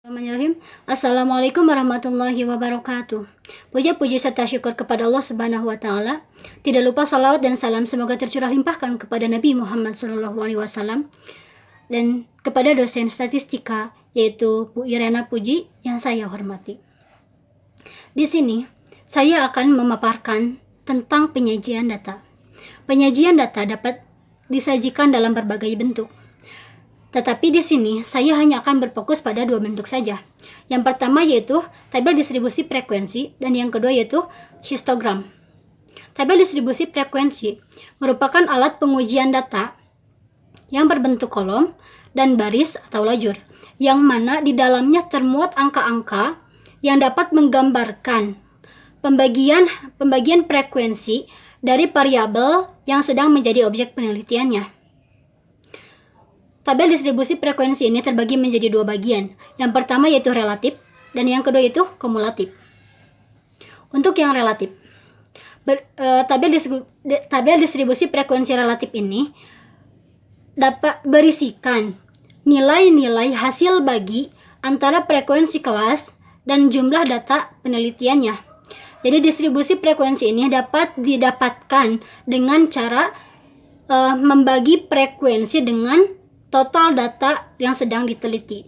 Bismillahirrahmanirrahim. Assalamualaikum warahmatullahi wabarakatuh. Puja-puji serta syukur kepada Allah Subhanahu wa Ta'ala. Tidak lupa salawat dan salam semoga tercurah limpahkan kepada Nabi Muhammad SAW dan kepada dosen statistika yaitu Bu Irena Puji yang saya hormati. Di sini saya akan memaparkan tentang penyajian data. Penyajian data dapat disajikan dalam berbagai bentuk. Tetapi di sini saya hanya akan berfokus pada dua bentuk saja. Yang pertama yaitu tabel distribusi frekuensi dan yang kedua yaitu histogram. Tabel distribusi frekuensi merupakan alat pengujian data yang berbentuk kolom dan baris atau lajur, yang mana di dalamnya termuat angka-angka yang dapat menggambarkan pembagian frekuensi dari variabel yang sedang menjadi objek penelitiannya. Tabel distribusi frekuensi ini terbagi menjadi dua bagian. Yang pertama yaitu relatif dan yang kedua yaitu kumulatif. Untuk yang relatif, tabel distribusi frekuensi relatif ini dapat berisikan nilai-nilai hasil bagi antara frekuensi kelas dan jumlah data penelitiannya. Jadi distribusi frekuensi ini dapat didapatkan dengan cara membagi frekuensi dengan total data yang sedang diteliti.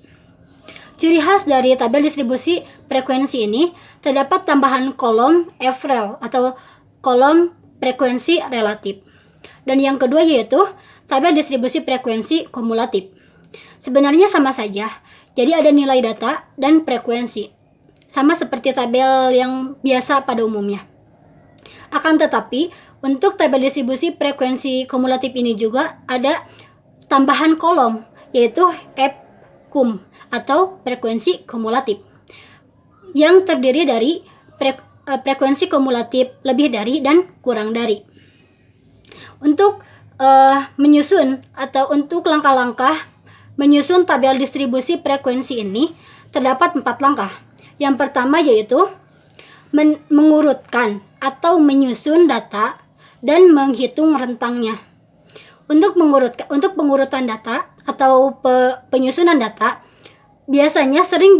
Ciri khas dari tabel distribusi frekuensi ini terdapat tambahan kolom FREL atau kolom frekuensi relatif. Dan yang kedua yaitu tabel distribusi frekuensi kumulatif. Sebenarnya sama saja, jadi ada nilai data dan frekuensi. Sama seperti tabel yang biasa pada umumnya. Akan tetapi, untuk tabel distribusi frekuensi kumulatif ini juga ada tambahan kolom, yaitu FCUM atau frekuensi kumulatif, yang terdiri dari frekuensi kumulatif lebih dari dan kurang dari. Untuk menyusun atau untuk langkah-langkah menyusun tabel distribusi frekuensi ini terdapat 4 langkah. Yang pertama yaitu mengurutkan menyusun data dan menghitung rentangnya. Untuk pengurutan data atau penyusunan data biasanya sering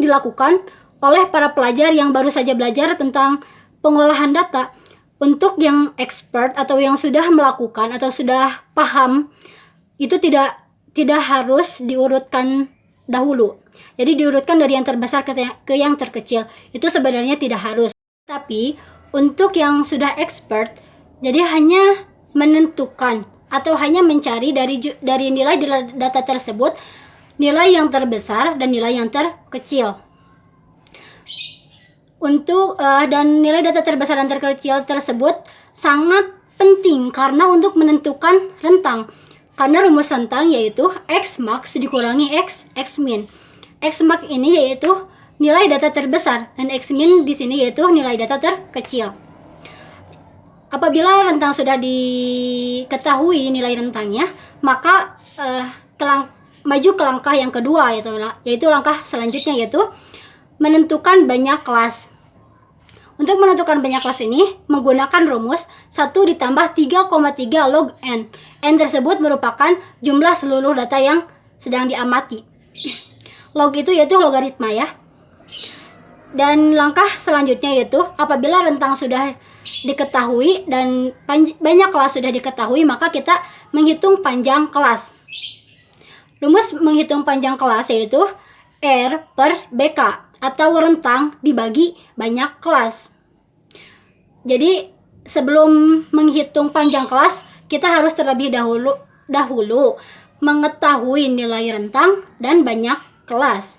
dilakukan oleh para pelajar yang baru saja belajar tentang pengolahan data. Untuk yang expert atau yang sudah melakukan atau sudah paham, itu tidak harus diurutkan dahulu. Jadi diurutkan dari yang terbesar ke yang terkecil. Itu sebenarnya tidak harus. Tapi untuk yang sudah expert, jadi hanya menentukan atau hanya mencari dari nilai data tersebut nilai yang terbesar dan nilai yang terkecil. Dan nilai data terbesar dan terkecil tersebut sangat penting karena untuk menentukan rentang. Karena rumus rentang yaitu X max dikurangi X min. X max ini yaitu nilai data terbesar dan X min di sini yaitu nilai data terkecil. Apabila rentang sudah diketahui nilai rentangnya, maka maju ke langkah yang kedua yaitu langkah selanjutnya yaitu menentukan banyak kelas. Untuk menentukan banyak kelas ini menggunakan rumus 1 ditambah 3,3 log n. N tersebut merupakan jumlah seluruh data yang sedang diamati. Log itu yaitu logaritma ya. Dan langkah selanjutnya yaitu apabila rentang sudah diketahui dan banyak kelas sudah diketahui, maka kita menghitung panjang kelas. Rumus menghitung panjang kelas yaitu R per BK atau rentang dibagi banyak kelas. Jadi sebelum menghitung panjang kelas, kita harus terlebih dahulu mengetahui nilai rentang dan banyak kelas.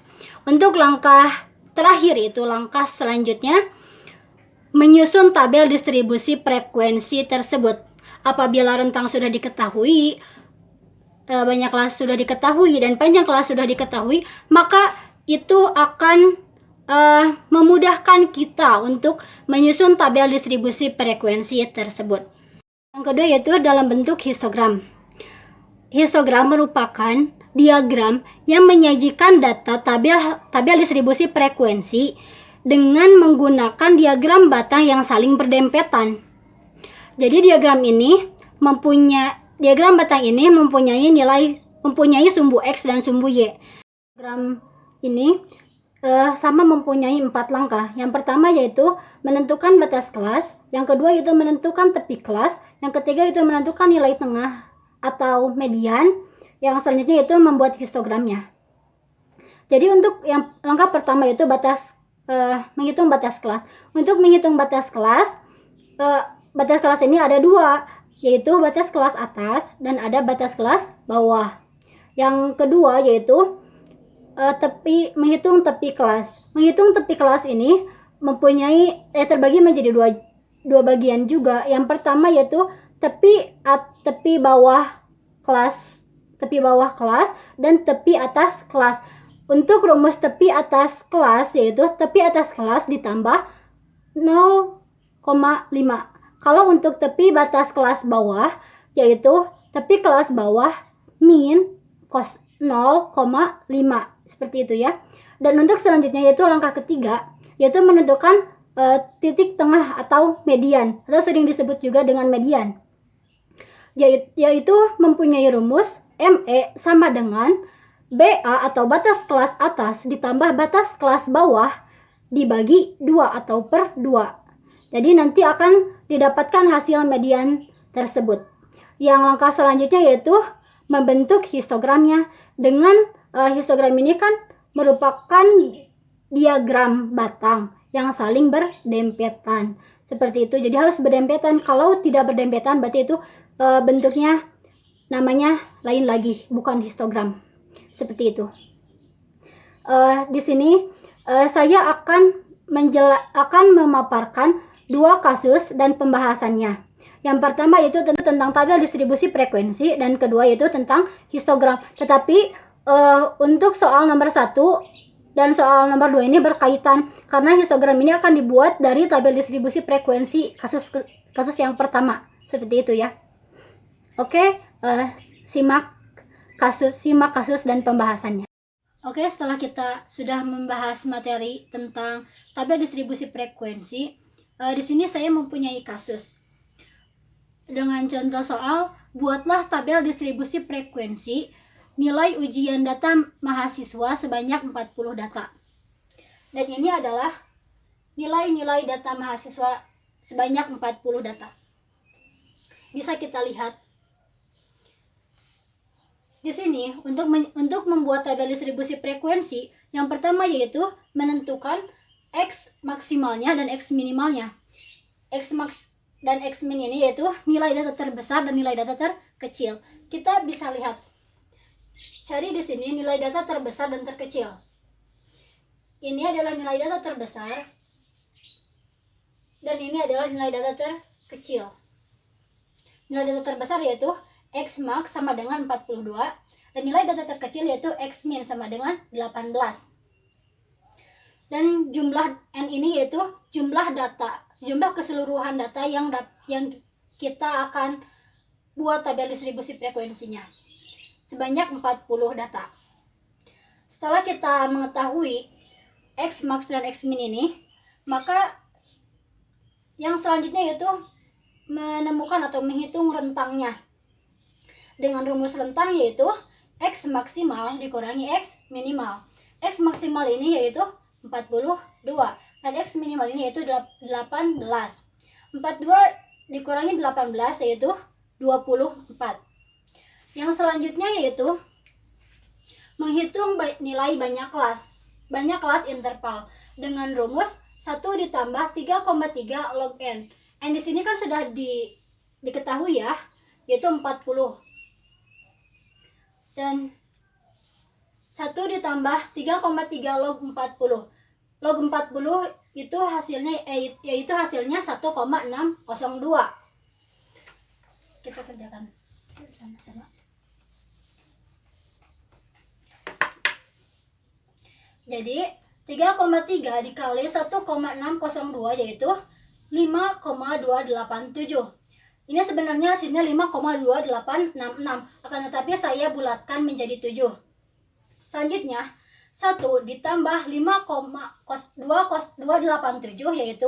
Untuk langkah terakhir itu langkah selanjutnya menyusun tabel distribusi frekuensi tersebut. Apabila rentang sudah diketahui, banyak kelas sudah diketahui dan panjang kelas sudah diketahui, maka itu akan memudahkan kita untuk menyusun tabel distribusi frekuensi tersebut. Yang kedua yaitu dalam bentuk histogram. Histogram merupakan diagram yang menyajikan data tabel distribusi frekuensi dengan menggunakan diagram batang yang saling berdempetan. Jadi diagram batang ini mempunyai sumbu X dan sumbu Y. Diagram ini sama mempunyai 4 langkah. Yang pertama yaitu menentukan batas kelas, yang kedua yaitu menentukan tepi kelas, yang ketiga yaitu menentukan nilai tengah atau median, yang selanjutnya yaitu membuat histogramnya. Jadi untuk yang langkah pertama yaitu menghitung batas kelas. Untuk menghitung batas kelas ini ada dua, yaitu batas kelas atas dan ada batas kelas bawah. Yang kedua yaitu menghitung tepi kelas. Menghitung tepi kelas ini mempunyai terbagi menjadi dua bagian juga. Yang pertama yaitu tepi bawah kelas dan tepi atas kelas. Untuk rumus tepi atas kelas yaitu tepi atas kelas ditambah 0,5. Kalau untuk tepi batas kelas bawah yaitu tepi kelas bawah min cos 0,5. Seperti itu ya. Dan untuk selanjutnya yaitu langkah ketiga, yaitu menentukan titik tengah atau median, atau sering disebut juga dengan median, yaitu mempunyai rumus ME sama dengan BA atau batas kelas atas ditambah batas kelas bawah dibagi 2 atau per 2. Jadi nanti akan didapatkan hasil median tersebut. Yang langkah selanjutnya yaitu membentuk histogramnya. Dengan histogram ini kan merupakan diagram batang yang saling berdempetan. Seperti itu. Jadi harus berdempetan. Kalau tidak berdempetan berarti itu bentuknya namanya lain lagi, bukan histogram. Seperti itu. Di sini saya akan memaparkan dua kasus dan pembahasannya. Yang pertama yaitu tentang tabel distribusi frekuensi dan kedua yaitu tentang histogram. Tetapi untuk soal nomor 1 dan soal nomor 2 ini berkaitan karena histogram ini akan dibuat dari tabel distribusi frekuensi kasus yang pertama. Seperti itu ya. Oke, simak kasus dan pembahasannya. Oke, setelah kita sudah membahas materi tentang tabel distribusi frekuensi, di sini saya mempunyai kasus. Dengan contoh soal, buatlah tabel distribusi frekuensi nilai ujian data mahasiswa sebanyak 40 data. Dan ini adalah nilai-nilai data mahasiswa sebanyak 40 data. Bisa kita lihat di sini untuk membuat tabel distribusi frekuensi, yang pertama yaitu menentukan X maksimalnya dan X minimalnya. X max dan X min ini yaitu nilai data terbesar dan nilai data terkecil. Kita bisa lihat. Cari di sini nilai data terbesar dan terkecil. Ini adalah nilai data terbesar dan ini adalah nilai data terkecil. Nilai data terbesar yaitu X max sama dengan 42 dan nilai data terkecil yaitu X min sama dengan 18. Dan jumlah N ini yaitu jumlah keseluruhan data yang kita akan buat tabel distribusi frekuensinya sebanyak 40 data. Setelah kita mengetahui X max dan X min ini, maka yang selanjutnya yaitu menemukan atau menghitung rentangnya. Dengan rumus rentang yaitu X maksimal dikurangi X minimal. X maksimal ini yaitu 42 dan X minimal ini yaitu 18. 42 dikurangi 18 yaitu 24. Yang selanjutnya yaitu menghitung nilai banyak kelas interval dengan rumus 1 ditambah 3,3 log N. N di sini kan sudah diketahui ya, yaitu 40. Dan 1 ditambah 3,3 log 40. Log 40 itu hasilnya yaitu hasilnya 1,602. Kita kerjakan sama-sama. Jadi 3,3 dikali 1,602 yaitu 5,287. Ini sebenarnya hasilnya 5,2866, akan tetapi saya bulatkan menjadi 7. Selanjutnya 1 ditambah 5,287 yaitu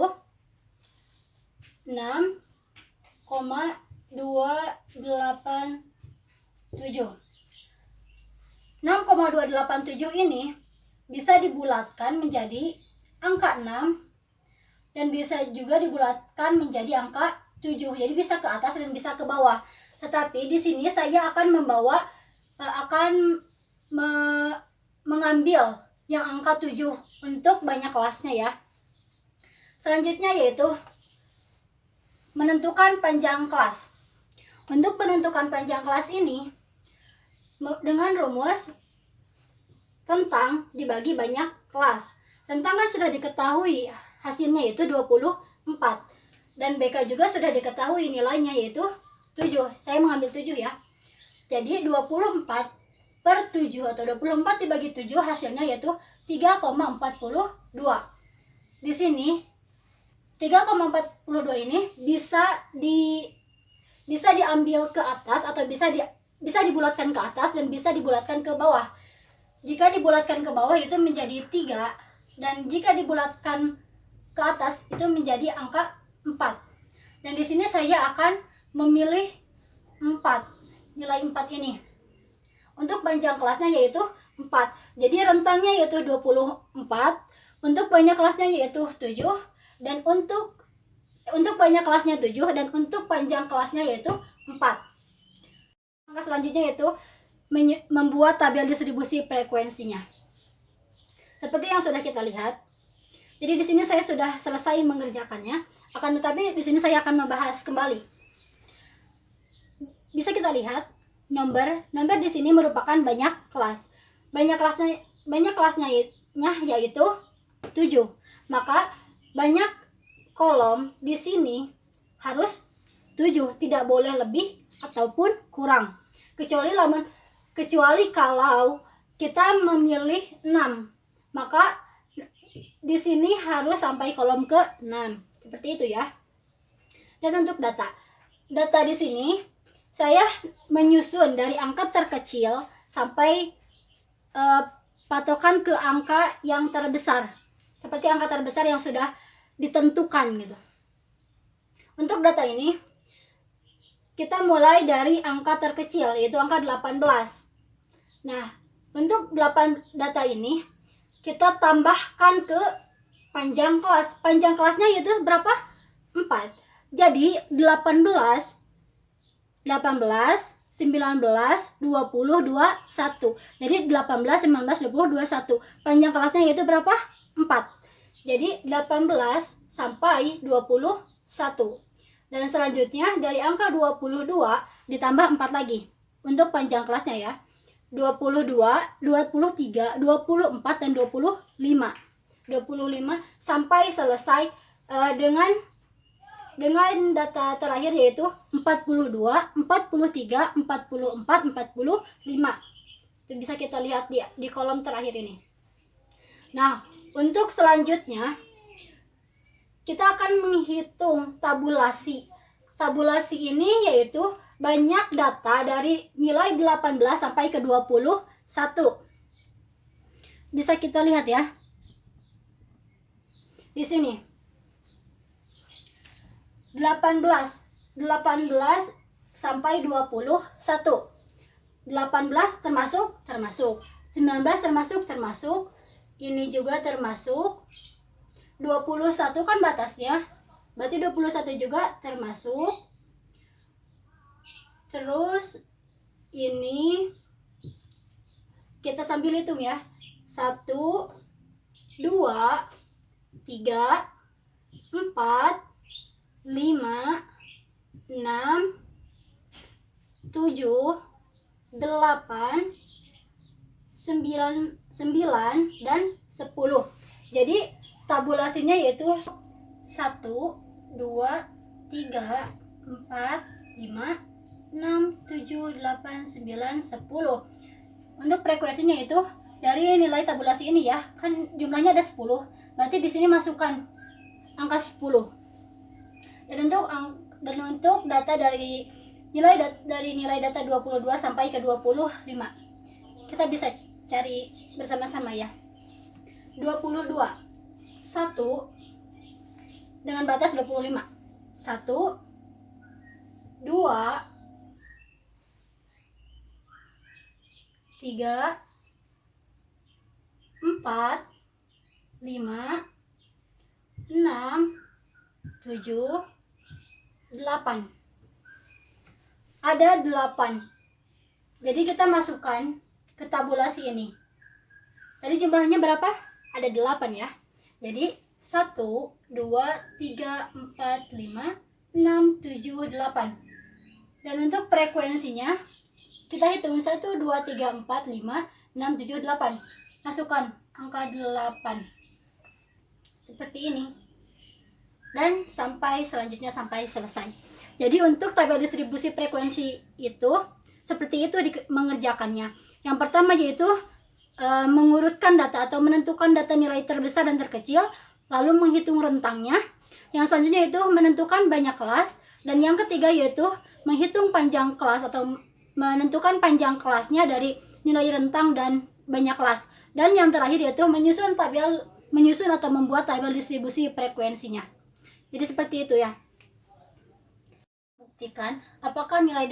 6,287. 6,287 ini bisa dibulatkan menjadi angka 6 dan bisa juga dibulatkan menjadi angka 7. Jadi bisa ke atas dan bisa ke bawah. Tetapi di sini saya akan mengambil yang angka 7 untuk banyak kelasnya ya. Selanjutnya yaitu menentukan panjang kelas. Untuk menentukan panjang kelas ini dengan rumus rentang dibagi banyak kelas. Rentang kan sudah diketahui hasilnya yaitu 24. Dan BK juga sudah diketahui nilainya yaitu 7. Saya mengambil 7 ya. Jadi 24 per 7 atau 24 dibagi 7 hasilnya yaitu 3,42. Di sini 3,42 ini bisa diambil ke atas atau bisa dibulatkan ke atas dan bisa dibulatkan ke bawah. Jika dibulatkan ke bawah itu menjadi 3 dan jika dibulatkan ke atas itu menjadi angka 4. Dan di sini saya akan memilih 4, nilai 4 ini. Untuk panjang kelasnya yaitu 4. Jadi rentangnya yaitu 24, untuk banyak kelasnya yaitu 7 dan untuk banyak kelasnya 7 dan untuk panjang kelasnya yaitu 4. Langkah selanjutnya yaitu membuat tabel distribusi frekuensinya. Seperti yang sudah kita lihat. Jadi di sini saya sudah selesai mengerjakannya. Akan tetapi di sini saya akan membahas kembali. Bisa kita lihat nomor di sini merupakan banyak kelas. Banyak kelasnya yaitu 7. Maka banyak kolom di sini harus 7, tidak boleh lebih ataupun kurang. Kecuali kalau kita memilih 6, maka di sini harus sampai kolom ke-6. Seperti itu ya. Dan untuk data di sini saya menyusun dari angka terkecil sampai patokan ke angka yang terbesar. Seperti angka terbesar yang sudah ditentukan gitu. Untuk data ini kita mulai dari angka terkecil yaitu angka 18. Nah, untuk 8 data ini kita tambahkan ke panjang kelas. Panjang kelasnya yaitu berapa? 4. Jadi 18, 19, 20, 21. Jadi 18, 19, 20, 21. Panjang kelasnya yaitu berapa? 4. Jadi 18 sampai 21. Dan selanjutnya dari angka 22 ditambah 4 lagi. Untuk panjang kelasnya ya. 22, 23, 24 dan 25. 25 sampai selesai dengan data terakhir yaitu 42, 43, 44, 45. Itu bisa kita lihat di kolom terakhir ini. Nah, untuk selanjutnya kita akan menghitung tabulasi. Tabulasi ini yaitu banyak data dari nilai 18 sampai ke 21. Bisa kita lihat ya. Di sini 18 sampai 21. 18 termasuk, 19 termasuk, ini juga termasuk, 21 kan batasnya, berarti 21 juga termasuk. Terus ini kita sambil hitung ya. 1, 2, 3, 4, 5, 6, 7, 8, 9, dan 10. Jadi tabulasinya yaitu 1, 2, 3, 4, 5, 6, 7, 8, 9, 10. Untuk frekuensinya itu dari nilai tabulasi ini ya, kan jumlahnya ada 10. Berarti di sini masukkan angka 10. Dan untuk data dari nilai data 22 sampai ke 25. Kita bisa cari bersama-sama ya. 22. 1 dengan batas 25. 1, 2, 3, 4, 5, 6, 7, 8. Ada 8. Jadi kita masukkan ke tabulasi ini. Tadi jumlahnya berapa? Ada 8 ya. Jadi 1, 2, 3, 4, 5, 6, 7, 8. Dan untuk frekuensinya kita hitung 1, 2, 3, 4, 5, 6, 7, 8. Masukkan angka 8 seperti ini. Dan selanjutnya sampai selesai. Jadi untuk tabel distribusi frekuensi itu seperti itu mengerjakannya. Yang pertama yaitu mengurutkan data atau menentukan data nilai terbesar dan terkecil, lalu menghitung rentangnya. Yang selanjutnya itu menentukan banyak kelas, dan yang ketiga yaitu menghitung panjang kelas atau menentukan panjang kelasnya dari nilai rentang dan banyak kelas. Dan yang terakhir yaitu menyusun atau membuat tabel distribusi frekuensinya. Jadi seperti itu ya. Buktikan apakah nilai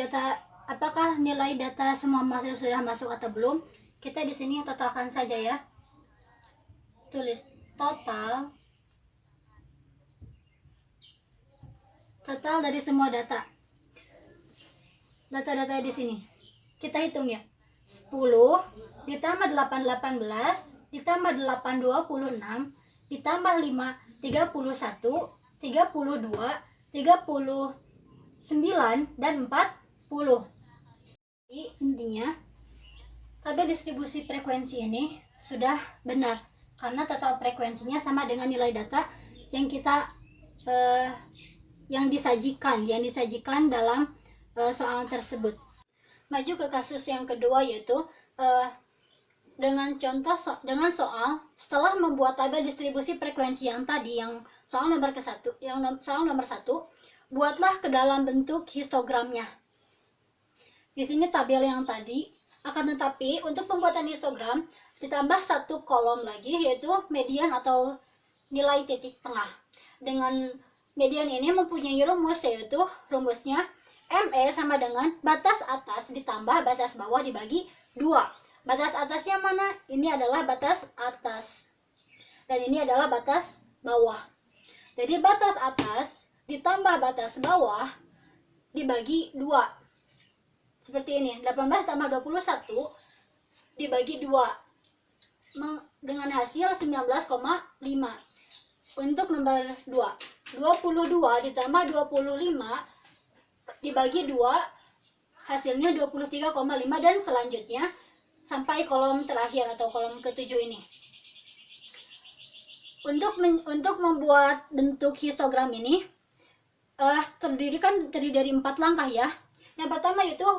data semua sudah masuk atau belum. Kita di sini totalkan saja ya. Tulis total dari semua data. Data-data di sini. Kita hitung ya. 10 ditambah 8 18 ditambah 8 26 ditambah 5 31 32 39 dan 40. Jadi intinya tabel distribusi frekuensi ini sudah benar karena total frekuensinya sama dengan nilai data yang kita yang disajikan dalam soal tersebut. Maju ke kasus yang kedua yaitu dengan soal setelah membuat tabel distribusi frekuensi yang tadi, yang soal nomor satu, buatlah ke dalam bentuk histogramnya. Di sini tabel yang tadi, akan tetapi untuk pembuatan histogram ditambah satu kolom lagi yaitu median atau nilai titik tengah. Dengan median ini mempunyai rumus, yaitu rumusnya ME sama dengan batas atas ditambah batas bawah dibagi 2. Batas atasnya mana? Ini adalah batas atas. Dan ini adalah batas bawah. Jadi batas atas ditambah batas bawah dibagi 2. Seperti ini. 18 tambah 21 dibagi 2. Dengan hasil 19,5. Untuk nomor 2. 22 ditambah 25 dibagi 2. Hasilnya 23,5 dan selanjutnya sampai kolom terakhir atau kolom ke-7 ini. Untuk membuat bentuk histogram ini terdiri dari 4 langkah ya. Yang pertama yaitu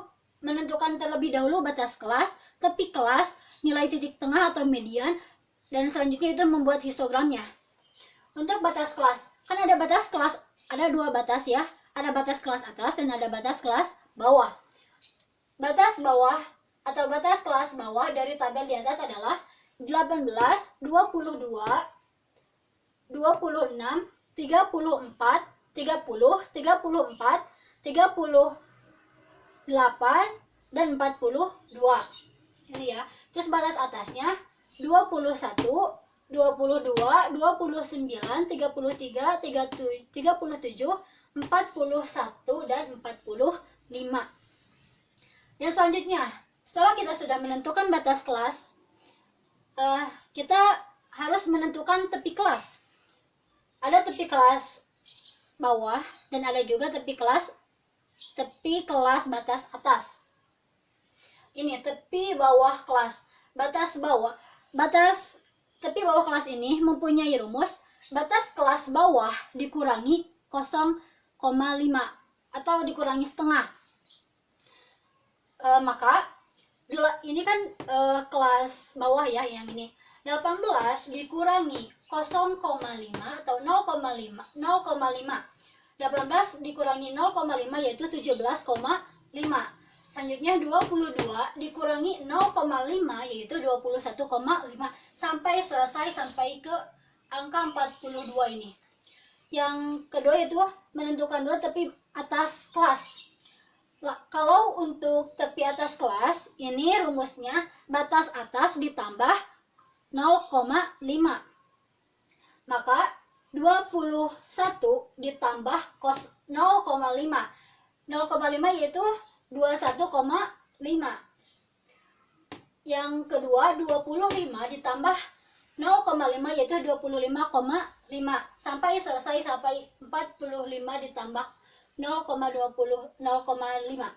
menentukan terlebih dahulu batas kelas, tepi kelas, nilai titik tengah atau median, dan selanjutnya itu membuat histogramnya. Untuk batas kelas, kan ada batas kelas, ada 2 batas ya. Ada batas kelas atas dan ada batas kelas bawah. Batas bawah atau batas kelas bawah dari tabel di atas adalah 18, 22, 26, 34, 30, 34, 38, dan 42. Ini ya. Terus batas atasnya 21, 22, 29, 33, 37, 41, dan 45. Dan selanjutnya, setelah kita sudah menentukan batas kelas, kita harus menentukan tepi kelas. Ada tepi kelas bawah dan ada juga tepi kelas batas atas. Ini tepi bawah kelas, batas bawah. Tepi bawah kelas ini mempunyai rumus batas kelas bawah dikurangi 0,5 atau dikurangi setengah. Maka ini kan kelas bawah ya, yang ini 18 dikurangi 0,5 atau 0,5. 18 dikurangi 0,5 yaitu 17,5. Selanjutnya 22 dikurangi 0,5 yaitu 21,5 sampai selesai, sampai ke angka 42 ini. Yang kedua itu menentukan dulu tepi atas kelas. Kalau untuk tepi atas kelas, ini rumusnya batas atas ditambah 0,5. Maka 21 ditambah cos 0,5. 0,5 yaitu 21,5. Yang kedua 25 ditambah 0,5 yaitu 25,5 sampai selesai, sampai 45 ditambah 0,5.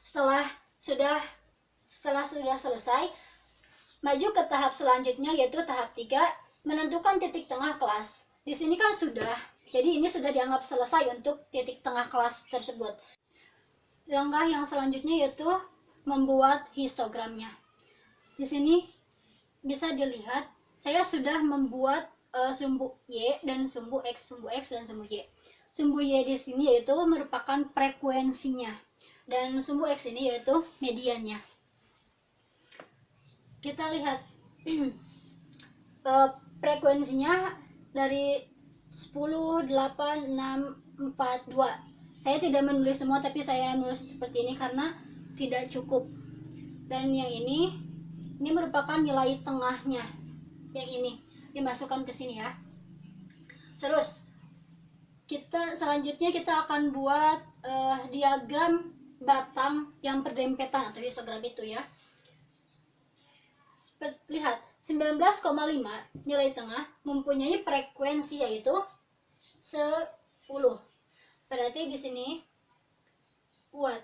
Setelah sudah selesai, maju ke tahap selanjutnya yaitu tahap 3, menentukan titik tengah kelas. Di sini kan sudah, jadi ini sudah dianggap selesai untuk titik tengah kelas tersebut. Langkah yang selanjutnya yaitu membuat histogramnya. Di sini bisa dilihat saya sudah membuat sumbu Y dan sumbu X dan sumbu Y. Sumbu Y di sini yaitu merupakan frekuensinya dan sumbu X ini yaitu mediannya. Kita lihat frekuensinya dari 10, 8, 6, 4, 2. Saya tidak menulis semua, tapi saya menulis seperti ini karena tidak cukup. Dan yang ini merupakan nilai tengahnya. Yang ini dimasukkan ke sini ya. Terus selanjutnya kita akan buat diagram batang yang berdempetan atau histogram itu ya. Lihat, 19,5 nilai tengah mempunyai frekuensi yaitu 10. Berarti di sini buat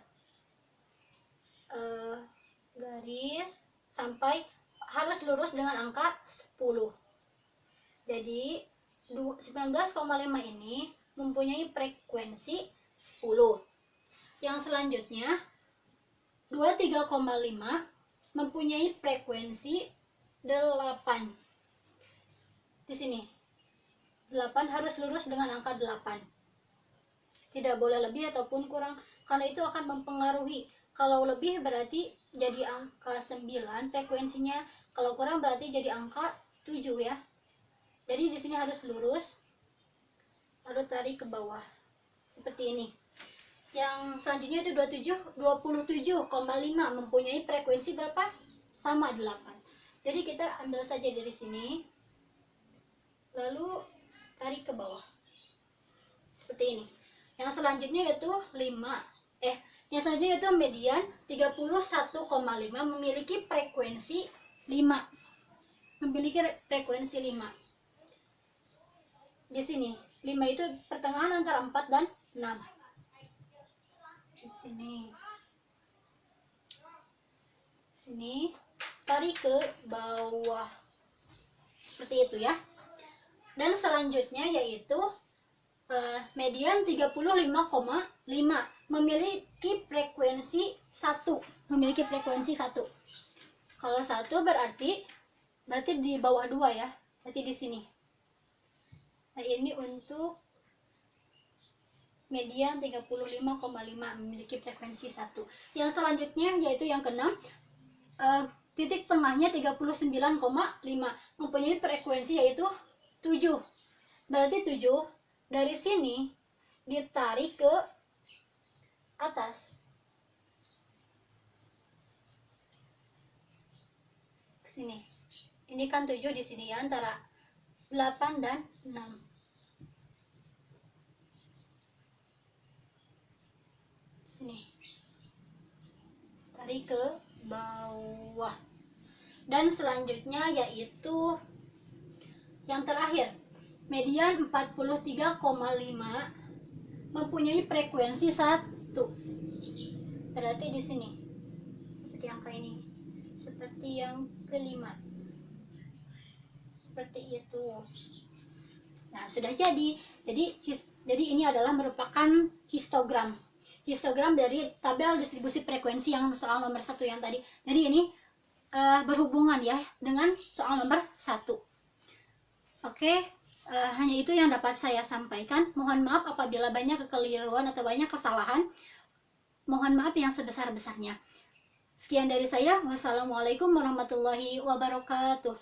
garis sampai harus lurus dengan angka 10. Jadi 19,5 ini mempunyai frekuensi 10. Yang selanjutnya 23,5 mempunyai frekuensi 8. Di sini 8 harus lurus dengan angka 8. Tidak boleh lebih ataupun kurang, karena itu akan mempengaruhi. Kalau lebih berarti jadi angka 9 frekuensinya, kalau kurang berarti jadi angka 7 ya. Jadi di sini harus lurus, lalu tarik ke bawah seperti ini. Yang selanjutnya itu 27,5 mempunyai frekuensi berapa? Sama 8. Jadi kita ambil saja dari sini, lalu tarik ke bawah seperti ini. Yang selanjutnya yaitu yang selanjutnya yaitu median 31,5 memiliki frekuensi 5. Memiliki frekuensi 5. Di sini 5 itu pertengahan antara 4 dan 6. Di sini tarik ke bawah seperti itu ya. Dan selanjutnya yaitu median 35,5 memiliki frekuensi 1. Kalau 1 berarti di bawah 2 ya. Berarti di sini. Nah, ini untuk median 35,5 memiliki frekuensi 1. Yang selanjutnya yaitu yang keenam, titik tengahnya 39,5 mempunyai frekuensi yaitu 7. Berarti 7 dari sini ditarik ke atas ke sini. Ini kan 7 di sini ya, antara 8 dan 6. Sini tarik ke bawah. Dan selanjutnya yaitu yang terakhir, median 43,5 mempunyai frekuensi 1. Berarti di sini seperti angka ini, seperti yang kelima, seperti itu. Nah, sudah jadi ini adalah merupakan histogram dari tabel distribusi frekuensi yang soal nomor 1 yang tadi. Jadi ini berhubungan ya dengan soal nomor 1. Oke, hanya itu yang dapat saya sampaikan. Mohon maaf apabila banyak kekeliruan atau banyak kesalahan. Mohon maaf yang sebesar-besarnya. Sekian dari saya. Wassalamualaikum warahmatullahi wabarakatuh.